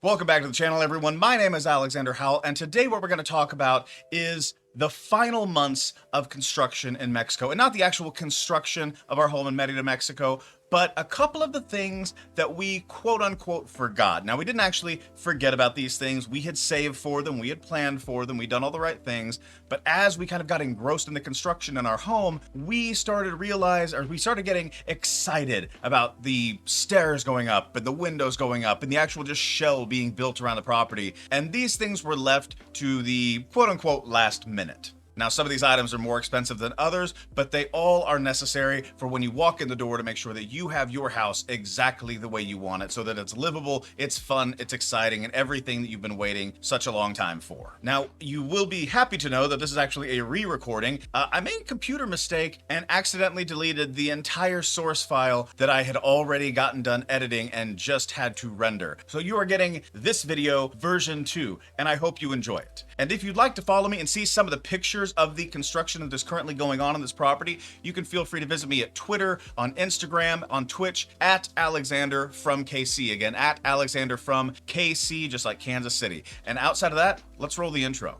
Welcome back to the channel, everyone. My name is Alexander Howell, and today what we're going to talk about is the final months of construction in Mexico. And not the actual construction of our home in Merida, Mexico, but a couple of the things that we quote-unquote forgot. Now, we didn't actually forget about these things. We had saved for them, we had planned for them, we'd done all the right things. But as we kind of got engrossed in the construction in our home, we started getting excited about the stairs going up and the windows going up and the actual just shell being built around the property. And these things were left to the quote-unquote last minute. Now, some of these items are more expensive than others, but they all are necessary for when you walk in the door to make sure that you have your house exactly the way you want it, so that it's livable, it's fun, it's exciting, and everything that you've been waiting such a long time for. Now, you will be happy to know that this is actually a re-recording. I made a computer mistake and accidentally deleted the entire source file that I had already gotten done editing and just had to render. So you are getting this video version 2, and I hope you enjoy it. And if you'd like to follow me and see some of the pictures of the construction that is currently going on this property, you can feel free to visit me at Twitter, on Instagram, on Twitch, at Alexander from KC. Again, at Alexander from KC, just like Kansas City. And outside of that, let's roll the intro.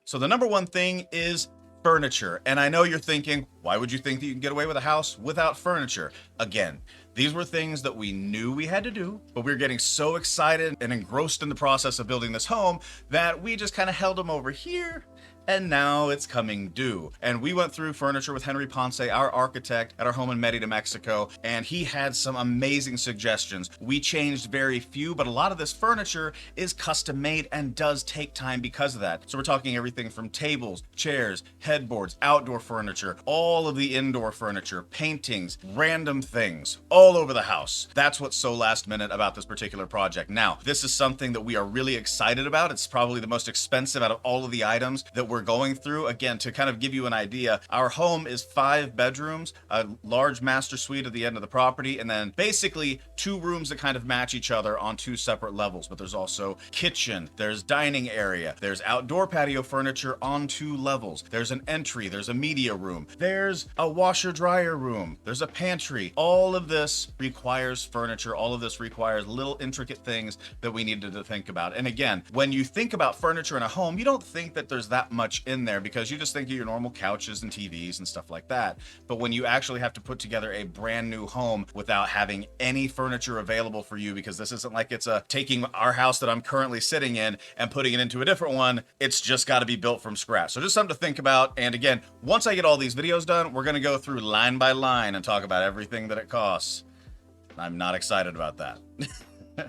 So the number one thing is furniture. And I know you're thinking, why would you think that you can get away with a house without furniture? Again, these were things that we knew we had to do, but we were getting so excited and engrossed in the process of building this home that we just kind of held them over here, and now it's coming due. And we went through furniture with Henry Ponce, our architect, at our home in Merida, Mexico, and he had some amazing suggestions. We changed very few, but a lot of this furniture is custom made and does take time because of that. So we're talking everything from tables, chairs, headboards, outdoor furniture, all of the indoor furniture, paintings, random things, all over the house. That's what's so last minute about this particular project. Now, this is something that we are really excited about. It's probably the most expensive out of all of the items that we're going through. Again, to kind of give you an idea, our home is 5 bedrooms, a large master suite at the end of the property, and then basically 2 rooms that kind of match each other on 2 separate levels. But there's also kitchen, there's dining area, there's outdoor patio furniture on 2 levels, there's an entry, there's a media room, there's a washer dryer room, there's a pantry. All of this requires furniture. All of this requires little intricate things that we needed to think about. And again, when you think about furniture in a home, you don't think that there's that much in there because you just think of your normal couches and TVs and stuff like that. But when you actually have to put together a brand new home without having any furniture available for you, because this isn't like it's taking our house that I'm currently sitting in and putting it into a different one, it's just got to be built from scratch. So just something to think about. And again, once I get all these videos done, we're going to go through line by line and talk about everything that it costs. I'm not excited about that.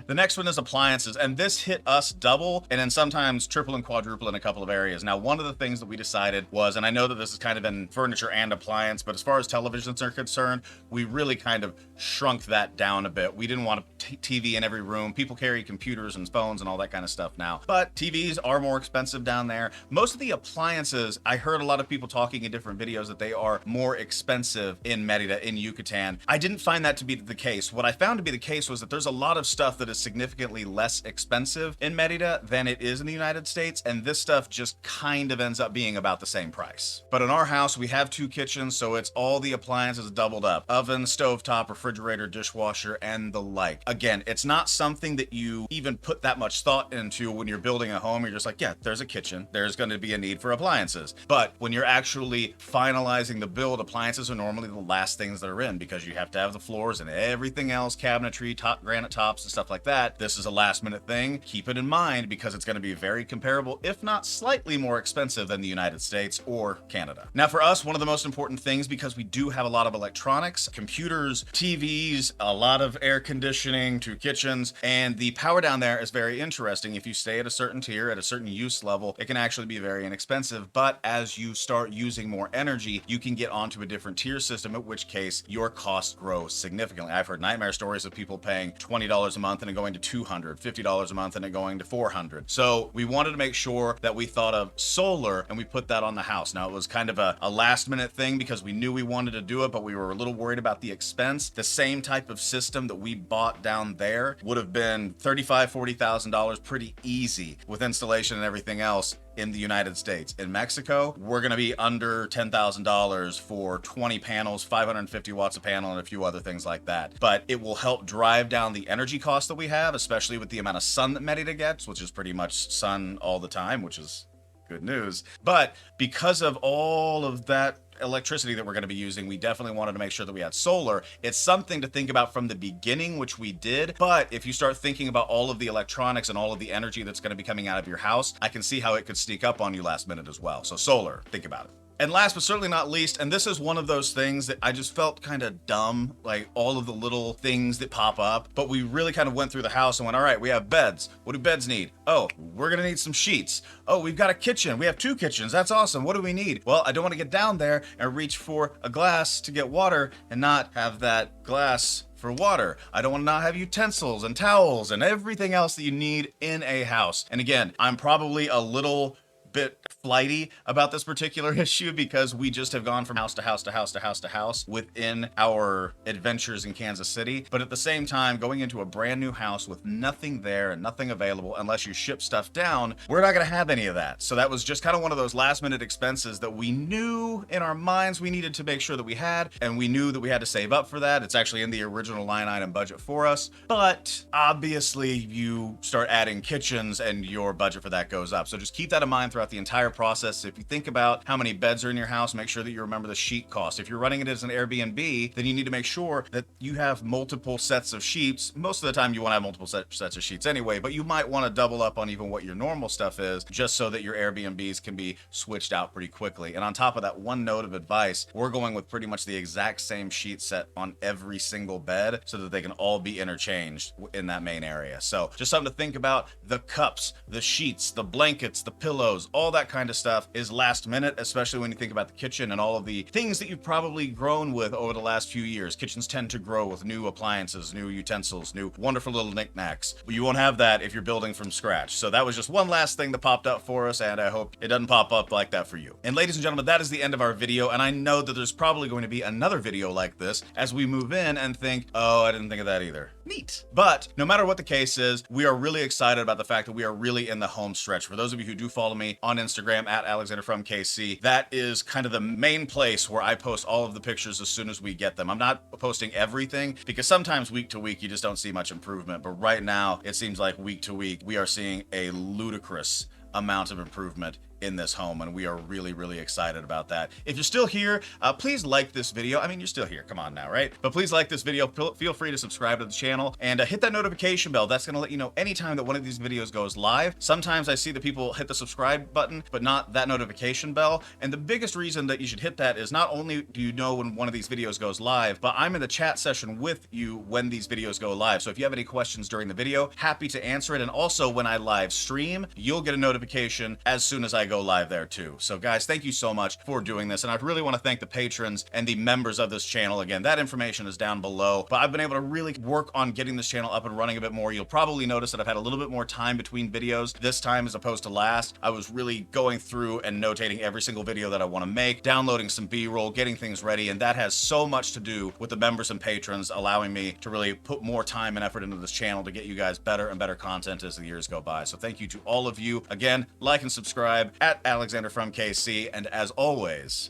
The next one is appliances, and this hit us double and then sometimes triple and quadruple in a couple of areas. Now, one of the things that we decided was, and I know that this is kind of in furniture and appliance, but as far as televisions are concerned, we really kind of shrunk that down a bit. We didn't want a TV in every room. People carry computers and phones and all that kind of stuff now, but TVs are more expensive down there. Most of the appliances, I heard a lot of people talking in different videos that they are more expensive in Merida, in Yucatan. I didn't find that to be the case. What I found to be the case was that there's a lot of stuff that is significantly less expensive in Merida than it is in the United States, and this stuff just kind of ends up being about the same price. But in our house, we have 2 kitchens, so it's all the appliances doubled up. Oven, stovetop, refrigerator, dishwasher, and the like. Again, it's not something that you even put that much thought into when you're building a home. You're just like, yeah, there's a kitchen, there's going to be a need for appliances. But when you're actually finalizing the build, appliances are normally the last things that are in, because you have to have the floors and everything else, cabinetry, granite tops, and stuff like that. This is a last minute thing. Keep it in mind because it's going to be very comparable, if not slightly more expensive than the United States or Canada. Now, for us, one of the most important things, because we do have a lot of electronics, computers, TVs, a lot of air conditioning, 2 kitchens, and the power down there is very interesting. If you stay at a certain tier, at a certain use level, it can actually be very inexpensive. But as you start using more energy, you can get onto a different tier system, at which case your costs grow significantly. I've heard nightmare stories of people paying $20 a month and it going to $200, $50 a month and it going to $400. So we wanted to make sure that we thought of solar and we put that on the house. Now, it was kind of a last minute thing because we knew we wanted to do it, but we were a little worried about the expense. The same type of system that we bought down there would have been $35,000, $40,000 pretty easy with installation and everything else in the United States. In Mexico, we're going to be under $10,000 for 20 panels, 550 watts a panel, and a few other things like that. But it will help drive down the energy cost that we have, especially with the amount of sun that Merida gets, which is pretty much sun all the time, which is good news. But because of all of that electricity that we're going to be using, we definitely wanted to make sure that we had solar. It's something to think about from the beginning, which we did. But if you start thinking about all of the electronics and all of the energy that's going to be coming out of your house, I can see how it could sneak up on you last minute as well. So solar, think about it. And last but certainly not least, and this is one of those things that I just felt kind of dumb, like all of the little things that pop up, but we really kind of went through the house and went, all right, we have beds. What do beds need? Oh, we're gonna need some sheets. Oh, we've got a kitchen. We have 2 kitchens. That's awesome. What do we need? Well, I don't want to get down there and reach for a glass to get water and not have that glass for water. I don't want to not have utensils and towels and everything else that you need in a house. And again, I'm probably a little bit flighty about this particular issue because we just have gone from house to house to house to house to house within our adventures in Kansas City. But at the same time, going into a brand new house with nothing there and nothing available unless you ship stuff down, we're not going to have any of that. So that was just kind of one of those last minute expenses that we knew in our minds we needed to make sure that we had, and we knew that we had to save up for that. It's actually in the original line item budget for us. But obviously you start adding kitchens and your budget for that goes up. So just keep that in mind throughout the entire process. If you think about how many beds are in your house, make sure that you remember the sheet cost. If you're running it as an Airbnb, then you need to make sure that you have multiple sets of sheets. Most of the time you want to have multiple sets of sheets anyway, but you might want to double up on even what your normal stuff is, just so that your Airbnbs can be switched out pretty quickly. And on top of that, one note of advice, we're going with pretty much the exact same sheet set on every single bed so that they can all be interchanged in that main area. So just something to think about. The cups, the sheets, the blankets, the pillows, all that kind of stuff is last minute, especially when you think about the kitchen and all of the things that you've probably grown with over the last few years. Kitchens tend to grow with new appliances, new utensils, new wonderful little knickknacks. But you won't have that if you're building from scratch. So that was just one last thing that popped up for us, and I hope it doesn't pop up like that for you. And ladies and gentlemen, that is the end of our video, and I know that there's probably going to be another video like this as we move in and think, oh, I didn't think of that either. Neat. But no matter what the case is, we are really excited about the fact that we are really in the home stretch. For those of you who do follow me on Instagram at Alexander from KC, that is kind of the main place where I post all of the pictures as soon as we get them. I'm not posting everything because sometimes week to week you just don't see much improvement. But right now it seems like week to week we are seeing a ludicrous amount of improvement in this home, and we are really, really excited about that. If you're still here, please like this video. I mean, you're still here, come on now, right? But please like this video. Feel free to subscribe to the channel and hit that notification bell. That's gonna let you know anytime that one of these videos goes live. Sometimes I see that people hit the subscribe button, but not that notification bell. And the biggest reason that you should hit that is not only do you know when one of these videos goes live, but I'm in the chat session with you when these videos go live. So if you have any questions during the video, happy to answer it. And also when I live stream, you'll get a notification as soon as I go live there too. So guys, thank you so much for doing this. And I really want to thank the patrons and the members of this channel. Again, that information is down below, but I've been able to really work on getting this channel up and running a bit more. You'll probably notice that I've had a little bit more time between videos this time as opposed to last. I was really going through and notating every single video that I want to make, downloading some B-roll, getting things ready. And that has so much to do with the members and patrons allowing me to really put more time and effort into this channel to get you guys better and better content as the years go by. So thank you to all of you. Again, like and subscribe at Alexander from KC, and as always,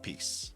peace.